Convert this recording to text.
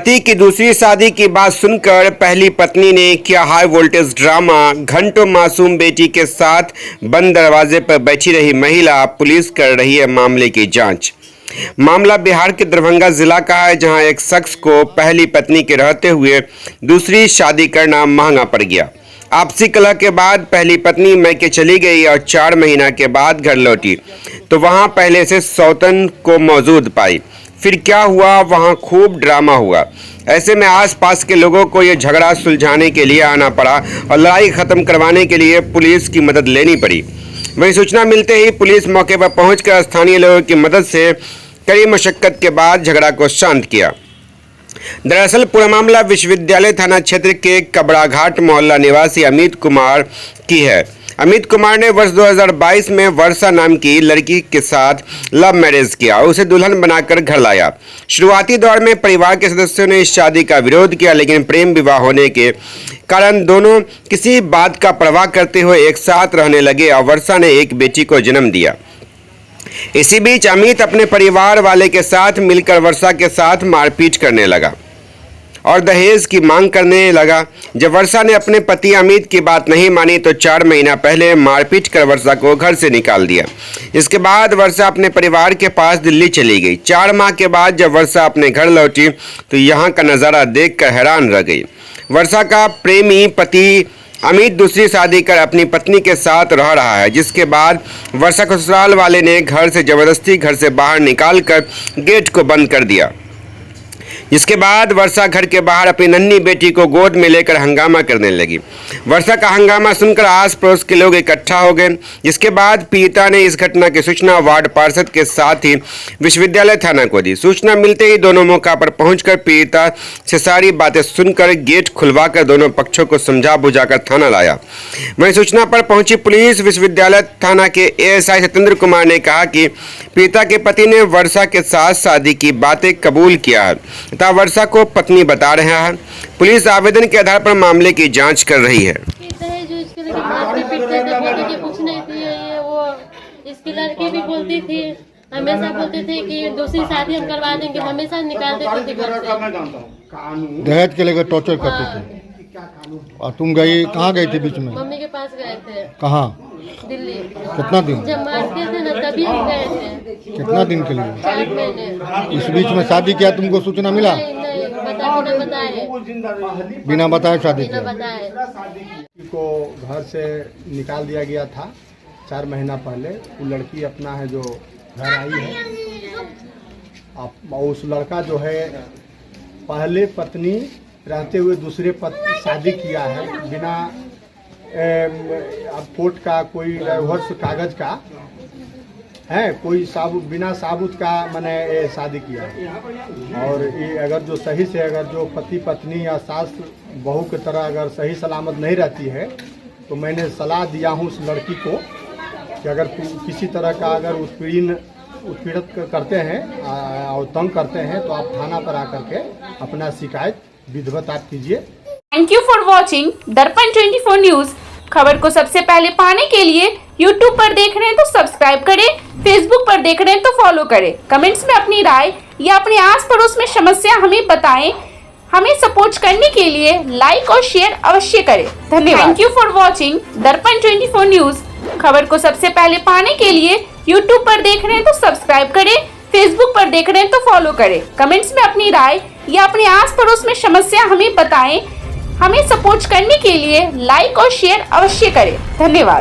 पति की दूसरी शादी की बात सुनकर पहली पत्नी ने किया हाई वोल्टेज ड्रामा। घंटों मासूम बेटी के साथ बंद दरवाजे पर बैठी रही महिला। पुलिस कर रही है मामले की जांच। मामला बिहार के दरभंगा जिला का है, जहां एक शख्स को पहली पत्नी के रहते हुए दूसरी शादी करना महंगा पड़ गया। आपसी कलह के बाद पहली पत्नी मैके चली गई और 4 महीना के बाद घर लौटी तो वहां पहले से सौतन को मौजूद पाई। फिर क्या हुआ, वहां खूब ड्रामा हुआ। ऐसे में आसपास के लोगों को यह झगड़ा सुलझाने के लिए आना पड़ा और लड़ाई खत्म करवाने के लिए पुलिस की मदद लेनी पड़ी। वहीं सूचना मिलते ही पुलिस मौके पर पहुंचकर स्थानीय लोगों की मदद से कड़ी मशक्कत के बाद झगड़ा को शांत किया। दरअसल पूरा मामला विश्वविद्यालय थाना क्षेत्र के कबड़ाघाट मोहल्ला निवासी अमित कुमार की है। अमित कुमार ने वर्ष 2022 में वर्षा नाम की लड़की के साथ लव मैरिज किया और उसे दुल्हन बनाकर घर लाया। शुरुआती दौर में परिवार के सदस्यों ने इस शादी का विरोध किया, लेकिन प्रेम विवाह होने के कारण दोनों किसी बात का परवाह करते हुए एक साथ रहने लगे और वर्षा ने एक बेटी को जन्म दिया। इसी बीच अमित अपने परिवार वाले के साथ मिलकर वर्षा के साथ मारपीट करने लगा और दहेज की मांग करने लगा। जब वर्षा ने अपने पति अमित की बात नहीं मानी तो 4 महीना पहले मारपीट कर वर्षा को घर से निकाल दिया। इसके बाद वर्षा अपने परिवार के पास दिल्ली चली गई। 4 माह के बाद जब वर्षा अपने घर लौटी तो यहाँ का नज़ारा देखकर हैरान रह गई। वर्षा का प्रेमी पति अमित दूसरी शादी कर अपनी पत्नी के साथ रह रहा है, जिसके बाद वर्षा को ससुराल वाले ने घर से जबरदस्ती घर से बाहर निकालकर गेट को बंद कर दिया। जिसके बाद वर्षा घर के बाहर अपनी नन्ही बेटी को गोद में लेकर हंगामा करने लगी। वर्षा का हंगामा सुनकर आस पड़ोस के लोग इकट्ठा हो गए, जिसके बाद पीड़िता ने इस घटना की सूचना वार्ड पार्षद के साथ ही विश्वविद्यालय थाना को दी। सूचना मिलते ही दोनों मौका पर पहुंचकर पीड़िता से सारी बातें सुनकर गेट खुलवाकर दोनों पक्षों को समझा बुझाकर थाना लाया। वहीं सूचना पर पहुंची पुलिस विश्वविद्यालय थाना के एएसआई सत्येंद्र कुमार ने कहा कि पीड़िता के पति ने वर्षा के साथ शादी की बातें कबूल किया है, वर्षा को पत्नी बता रहे हैं। पुलिस आवेदन के आधार पर मामले की जांच कर रही है। इसकी लड़की भी बोलती थी, हमेशा बोलती थी कि दूसरी शादी हम करवा देंगे, हमेशा निकाल देती थी घर से। दहेज के लेकर टॉर्चर करते थे। और तुम गई कहाँ गई थी बीच में? मम्मी के पास गए थे। कहाँ? दिल्ली। कितना दिन? जब मारते थे ना तभी हम गए थे। कितना दिन के लिए? 4 महीने। इस बीच में शादी किया, तुमको सूचना मिला? नहीं, बताए बिना बताए शादी किया। को घर से निकाल दिया गया था 4 महीना पहले। वो लड़की अपना है जो घर आई है। अब उस लड़का जो है पहले पत्नी रहते हुए दूसरे पत्नी शादी किया है बिना अब कोर्ट का कोई डाइवोर्स कागज का है, कोई बिना साबुत का मैंने शादी किया है। और ये अगर जो सही से अगर जो पति पत्नी या सास बहू की तरह अगर सही सलामत नहीं रहती है तो मैंने सलाह दिया हूँ उस लड़की को कि अगर किसी तरह का अगर उत्पीड़ित करते हैं और तंग करते हैं तो आप थाना पर आकर के अपना शिकायत विधिवत आप कीजिए। थैंक यू फॉर वॉचिंग दर्पण 24 न्यूज। खबर को सबसे पहले पाने के लिए YouTube पर देख रहे हैं तो सब्सक्राइब करें, Facebook पर देख रहे हैं तो फॉलो करें। कमेंट्स में अपनी राय या अपने आस पड़ोस में समस्या हमें बताएं। हमें सपोर्ट करने के लिए लाइक और शेयर अवश्य करें। धन्यवाद। थैंक यू फॉर वॉचिंग दर्पण 24 न्यूज। खबर को सबसे पहले पाने के लिए YouTube पर देख रहे हैं तो सब्सक्राइब करें, Facebook पर देख रहे हैं तो फॉलो करें। कमेंट्स में अपनी राय या अपने आस पड़ोस में समस्या हमें बताएं। हमें सपोर्ट करने के लिए लाइक और शेयर अवश्य करें। धन्यवाद।